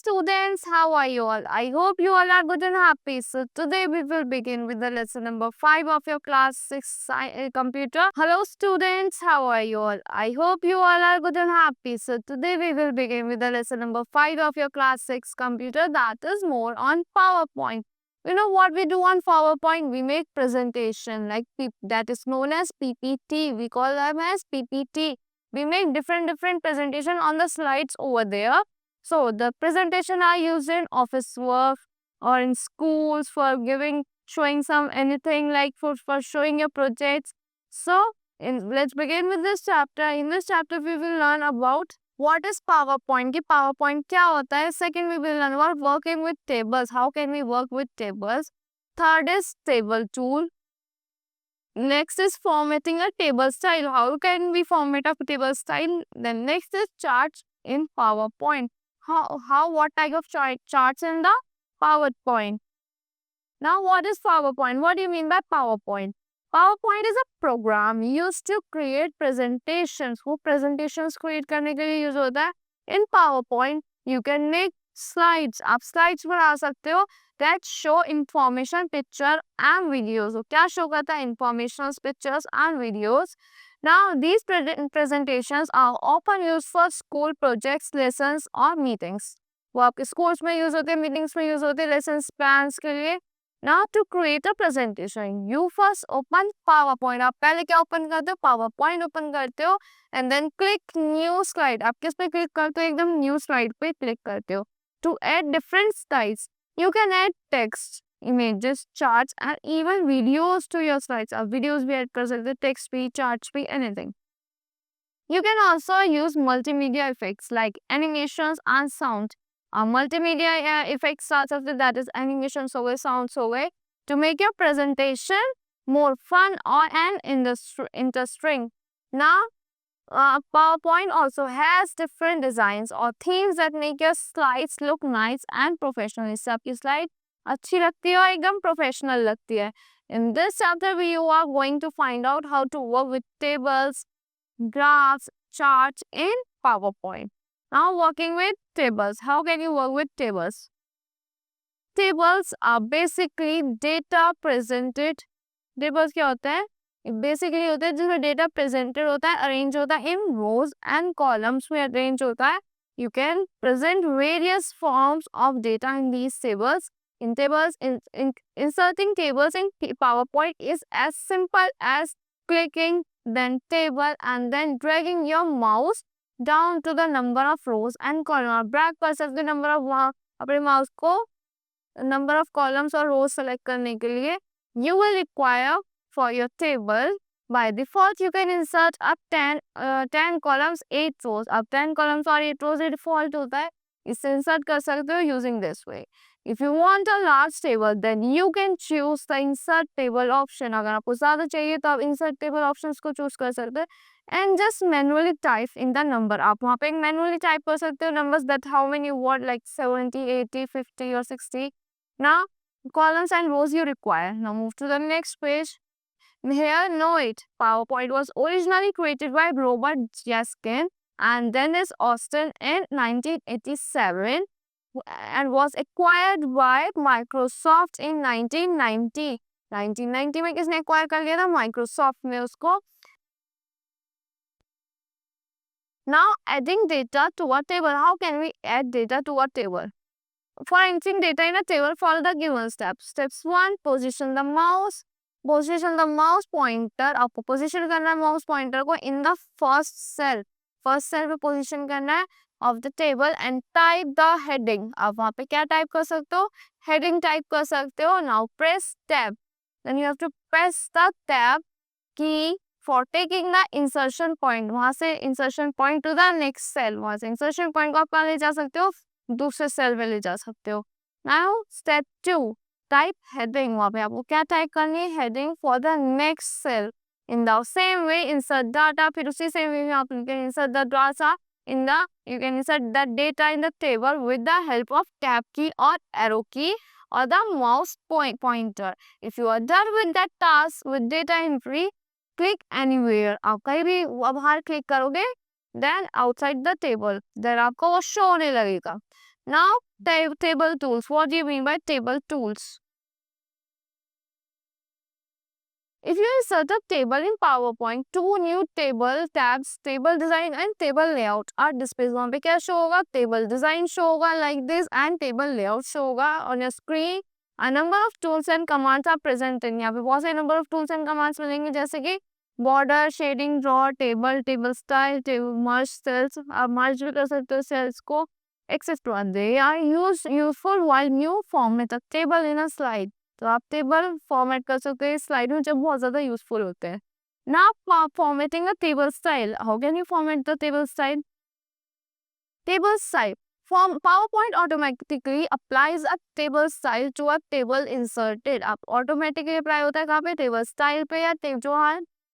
students, how are you all? I hope you all are good and happy. So today we will begin with the lesson number 5 of your class 6 computer. Hello students, how are you all? I hope you all are good and happy. So today we will begin with the lesson number 5 of your class 6 computer, that is more on PowerPoint. You know what we do on PowerPoint? We make presentation like that is known as PPT. We call them as PPT. We make different presentation on the slides over there. So the presentation are used in office work or in schools for showing some anything like for showing your projects. So let's begin with this chapter. In this chapter we will learn about what is PowerPoint, कि PowerPoint क्या होता है. Second we will learn about working with tables. How can we work with tables? Third is table tool. Next is formatting a table style. How can we format a table style? Then next is charts in PowerPoint. What type of charts in the PowerPoint? Now what is PowerPoint? What do you mean by PowerPoint? PowerPoint is a program used to create presentations. वो presentations create करने के लिए use होता है. In PowerPoint you can make slides. आप slides बना सकते हो that show information, picture and videos. वो क्या show करता है? Informations, pictures and videos. Now, these presentations are often used for school projects, lessons or meetings. वो आपके schools में use होते हैं, meetings में use होते हैं, lessons plans के लिए. Now, to create a presentation, you first open PowerPoint. आप पहले क्या open करते हो? PowerPoint open करते हो and then click new slide. आप किस पे click करते हो? एकदम new slide पे click करते हो. To add different styles, you can add text, images, charts and even videos to your slides. आप videos भी add कर सकते हो, text भी, charts भी, anything. You can also use multimedia effects like animations and sound. Multimedia effects such as that is animations हो गए, sounds हो गए, to make your presentation more fun and interesting. Now, PowerPoint also has different designs or themes that make your slides look nice and professional. इससे आपकी slide अच्छी लगती है और एकदम professional लगती है. In this chapter, you are going to find out how to work with tables, graphs, charts in PowerPoint. Now, working with tables. How can you work with tables? Tables are basically data presented. Tables क्या होते हैं? Basically होता है जिसमें data presented होता है, arrange होता है इन रोज एंड कॉलम्स में अरेंज होता है. You can present various forms of data in these tables. In tables inserting tables in PowerPoint is as simple as clicking then table and then dragging your mouse down to the number of rows and columns. Drag कर सकते number of अपने mouse को number of columns और रोज select करने के लिए. You will require for your table. By default, you can insert up 10 columns, 8 rows. अब 10 columns और 8 rows default होता है. इसे insert कर सकते हो using this way. If you want a large table, then you can choose the insert table option. अगर आपको ज़्यादा चाहिए तो आप insert table options को choose कर सकते हैं. And just manually type in the number. आप वहाँ पे manually type कर सकते हो numbers that how many word like 70, 80, 50 or 60. Now, columns and rows you require. Now move to the next page. Here, know it. PowerPoint was originally created by Robert Jaskin and Dennis Austin in 1987 and was acquired by Microsoft in 1990. 1990 में किसने acquire कर लिया था? Microsoft में उसको. Now, adding data to a table. How can we add data to a table? For entering data in a table, follow the given steps. Steps 1. Position the mouse pointer. आपको position करना है mouse pointer को in the first cell पे position करना है of the table and type the heading. आप वहाँ पे क्या type कर सकते हो? Heading type कर सकते हो. Now press tab. Then you have to press the tab key for taking the insertion point. वहाँ से insertion point to the next cell. वहाँ से insertion point को आप कहाँ ले जा सकते हो? दूसरे cell में ले जा सकते हो. Now step 2. Type heading. वहाँ पे आपको क्या type करनी है? Heading for the next cell. In the same way, insert data. फिर उसी same way में आप can insert the data you can insert that data in the table with the help of tab key or arrow key or the mouse pointer. If you are done with that task with data entry, click anywhere. आप कहीं भी बाहर click करोगे, then outside the table, then आपको वो show होने लगेगा. Now Table tools. What do you mean by table tools? If you insert a table in PowerPoint, two new table tabs, table design and table layout are displayed. वहाँ पे क्या show होगा? Table design show होगा like this and table layout show होगा on your screen. A number of tools and commands are present in. यहाँ पे बहुत सारे number of tools and commands मिलेंगे जैसे कि border, shading, draw, table, table style, table merge cells. आप merge भी कर सकते हो cells को, etc. They are useful while new format a table in a slide. तो आप टेबल फॉर्मेट कर सकते हैं स्लाइड में जब बहुत ज़्यादा यूजफुल होते हैं. Now formatting a table style. How can you format the table style? Table style. PowerPoint automatically applies a table style to a table inserted. आप automatically apply होता है कहाँ पे? Table style पे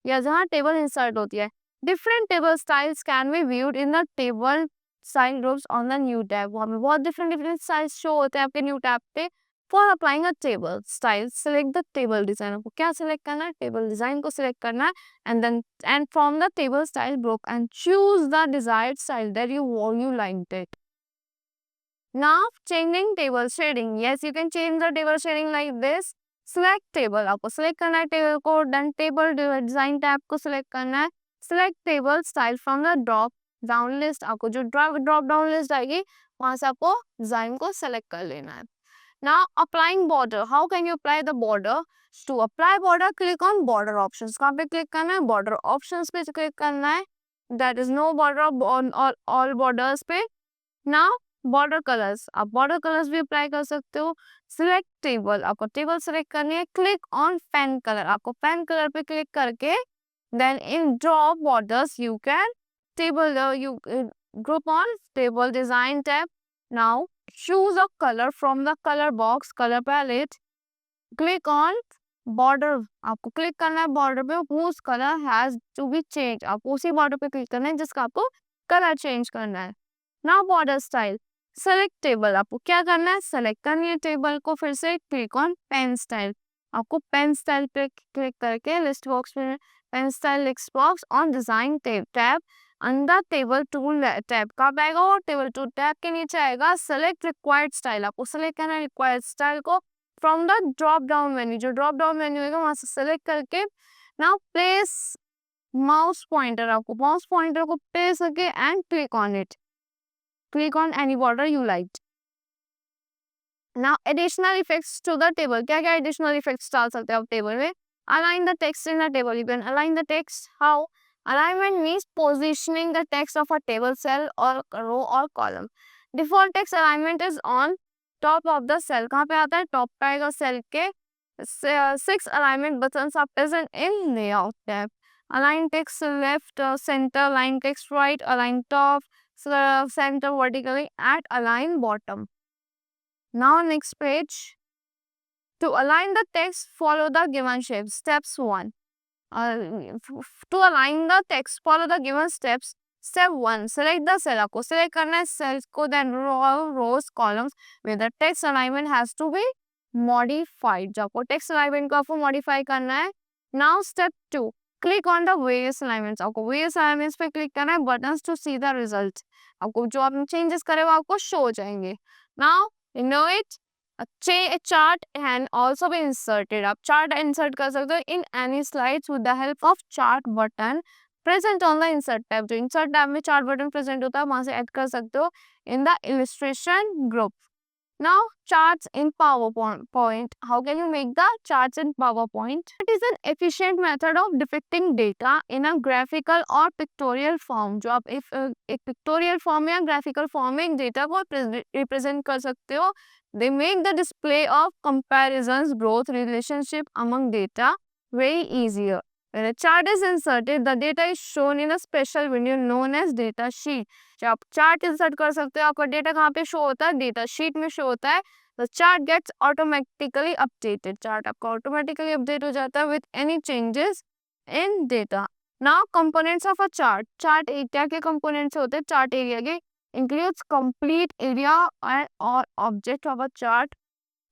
या जहाँ table insert होती है. Different table styles can be viewed in the table style groups on the new tab. वहाँ पे बहुत different styles show होते हैं आपके new tab पे. For applying a table style, select the table design. आपको क्या select करना है? Table design को select करना है and from the table style group and choose the desired style that you liked it. Now changing table shading. Yes, you can change the table shading like this. Select table. आपको select करना है table को. Then table design tab को select करना है. Select table style from the drop down list. आपको जो drop down list आएगी वहाँ से आपको design को select कर लेना है. Now applying border. How can you apply the border? To apply border, click on border options. कहाँ पे click करना है? Border options पे click करना है. That is no border on all borders पे. Now border colors. आप border colors भी apply कर सकते हो. Select table. आपको table select करनी है. Click on pen color. आपको pen color पे click करके then in draw borders you can group on table design tab. Now choose a color from the color box, color palette. Click on border. आपको click करना है border पे. Whose color has to be changed. आपको उसी border पे click करना है जिसका आपको color change करना है. Now border style. Select table. आपको क्या करना है? Select करनी है table को. फिर से click on pen style. आपको pen style पे click करके list box में pen style list box on design tab अंदर टेबल टूल टैब कब आएगा? और टेबल टूल टैब के नीचे आएगा सेलेक्ट रिक्वायर्ड स्टाइल. आपको सेलेक्ट करना है रिक्वायर्ड स्टाइल को from the drop down menu. जो ड्रॉप डाउन मेन्यू होगा वहां से सेलेक्ट करके नाउ प्लेस माउस पॉइंटर. आपको माउस पॉइंटर को प्लेस करके and click on it. Click on any border you like. Now additional effects to the table. क्या क्या एडिशनल इफेक्ट्स डाल सकते हैं आप टेबल में? Align the text in the table. You can align the text. How? Alignment means positioning the text of a table, cell or row or column. Default text alignment is on top of the cell. कहाँ पे आता है? Top पे आएगा cell के. 6 alignment buttons are present in layout tab. Align text left, center, align text right, align top, center vertically, and align bottom. Now next page. To align the text, follow the given shapes. Steps 1. To align the text, follow the given steps. Step 1. Select the cell. आपको select करना है cells को, then rows, columns where the text alignment has to be modified. जो आपको text alignment को आपको modify करना है. Now step 2. Click on the various alignments. आपको various alignments पे click करना है. Buttons to see the result. आपको जो आपने changes करे वो आपको show हो जाएंगे. Now you know it. A chart can also be inserted. आप chart insert कर सकते हो in any slides with the help of chart button present on the insert tab. जो insert tab में chart button present होता है वहाँ से add कर सकते हो in the illustration group. Now charts in PowerPoint. How can you make the charts in PowerPoint? It is an efficient method of depicting data in a graphical or pictorial form. जो आप एक pictorial form या graphical form में data को represent कर सकते हो. They make the display of comparisons, growth, relationship among data very easier. When a chart is inserted, the data is shown in a special window known as data sheet. जब आप chart insert कर सकते हो आपका data कहाँ पे show होता है? डेटा शीट में शो होता है. The chart gets automatically updated. Chart आपका ऑटोमेटिकली अपडेट हो जाता है with any changes in data. Now components of a chart. Chart क्या क्या components होते हैं चार्ट एरिया के? Includes complete area or object of a chart.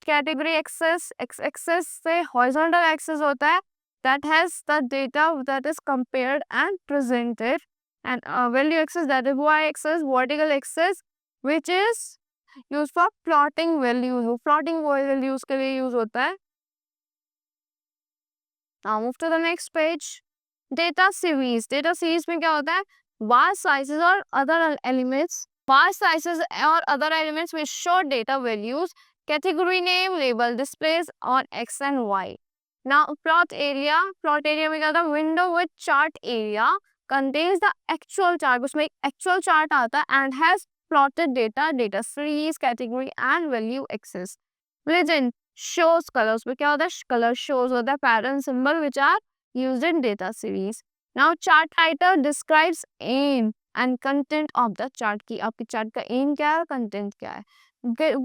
Category axis, x-axis से horizontal axis होता है that has the data that is compared and presented, and value axis that is y axis, vertical axis which is use for plotting values, plotting values के लिए use होता है। Now move to the next page. Data series, data series में क्या होता है, bar sizes और other elements, bar sizes और other elements which show data values, category name, label displaces on X and Y. Now plot area, plot area में क्या होता है, window with chart area contains the actual chart, उसमें एक actual chart आता है and has plotted data, data series, category and value axis. Legend shows colors, में क्या होता है, color shows होता है pattern symbol which are used in data series. Now chart title describes aim and content of the chart, की आपकी chart का aim क्या है, content क्या है.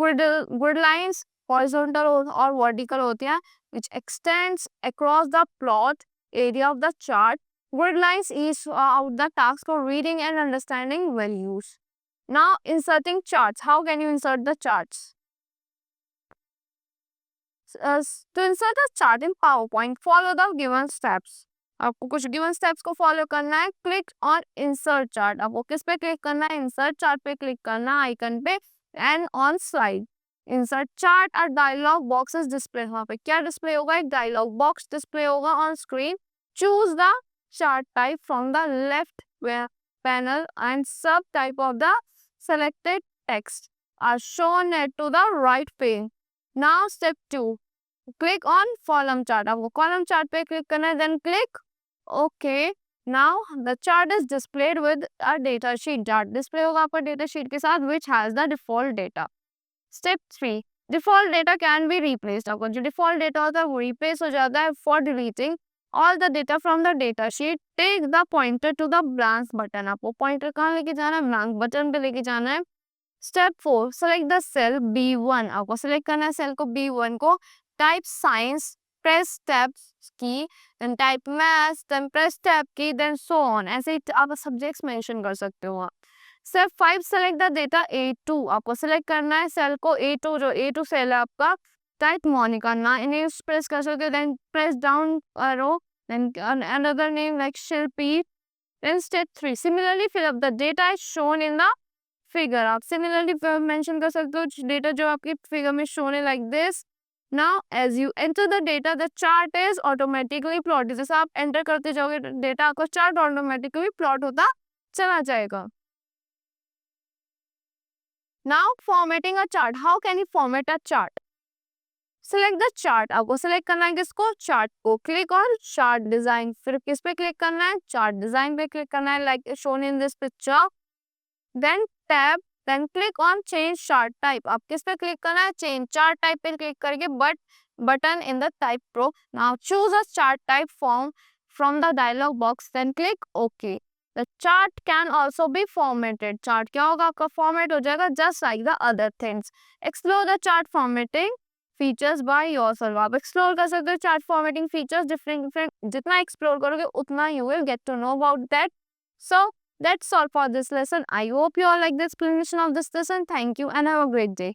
Grid lines horizontal और vertical होती हैं which extends across the plot area of the chart. Grid lines is out the task of reading and understanding values. Now inserting charts. How can you insert the charts? To insert a chart in PowerPoint, follow the given steps. आपको कुछ given steps को follow करना है. Click on insert chart. आपको किस पे click करना है? Insert chart पे click करना है icon पे and on slide. Insert chart और dialog boxes display. वहाँ पे क्या display होगा? एक dialog box display होगा on screen. Choose the chart type from the left panel and subtype of the selected text are shown to the right pane. Now step 2. Click on column chart. आपको column chart पे click करना है, then click OK. Now the chart is displayed with a data sheet. Chart display होगा आपका data sheet के साथ which has the default data. Step 3. Default data can be replaced. आपका जो default data होता है वो replace हो जाता है. For deleting all the data from the data sheet, take the pointer to the blank button. आपको pointer कहाँ लेके जाना है? Blank button पे लेके जाना है. Step 4. Select the cell B1. आपको select करना है cell को B1 को. Type science, press tab key, then type math, then press tab key, then so on. ऐसे आप subjects mention कर सकते हो. Step 5. Select the data A2. आपको select करना है cell को A2, जो A2 cell है आपका. Type Monica. ना इन्हें press कर सकते हो. Then press down arrow. Then another name like Shilpi. Then step 3. Similarly, fill up the data is shown in the figure. आप similarly mention कर सकते हो data जो आपकी figure में shown है like this. Now, as you enter the data, the chart is automatically plotted. जैसे आप enter करते जाओगे data, आपका chart automatically plot होता चला जाएगा. Now, formatting a chart. How can you format a chart? Select the chart. आपको select करना है किसको? Chart को. Click on chart design. फिर किस पे click करना है? Chart design पे click करना है like shown in this picture. Then tab. Then click on change chart type. आप किस पे click करना है? Change chart type पे click करके button in the type pro. Now choose a chart type form from the dialog box. Then click OK. The chart can also be formatted. Chart क्या होगा आपका? Format हो जाएगा just like the other things. Explore the chart formatting features by yourself. आप explore कर सकते हो chart formatting features different. जितना explore करोगे उतना you will get to know about that. So that's all for this lesson. I hope you all like the explanation of this lesson. Thank you and have a great day.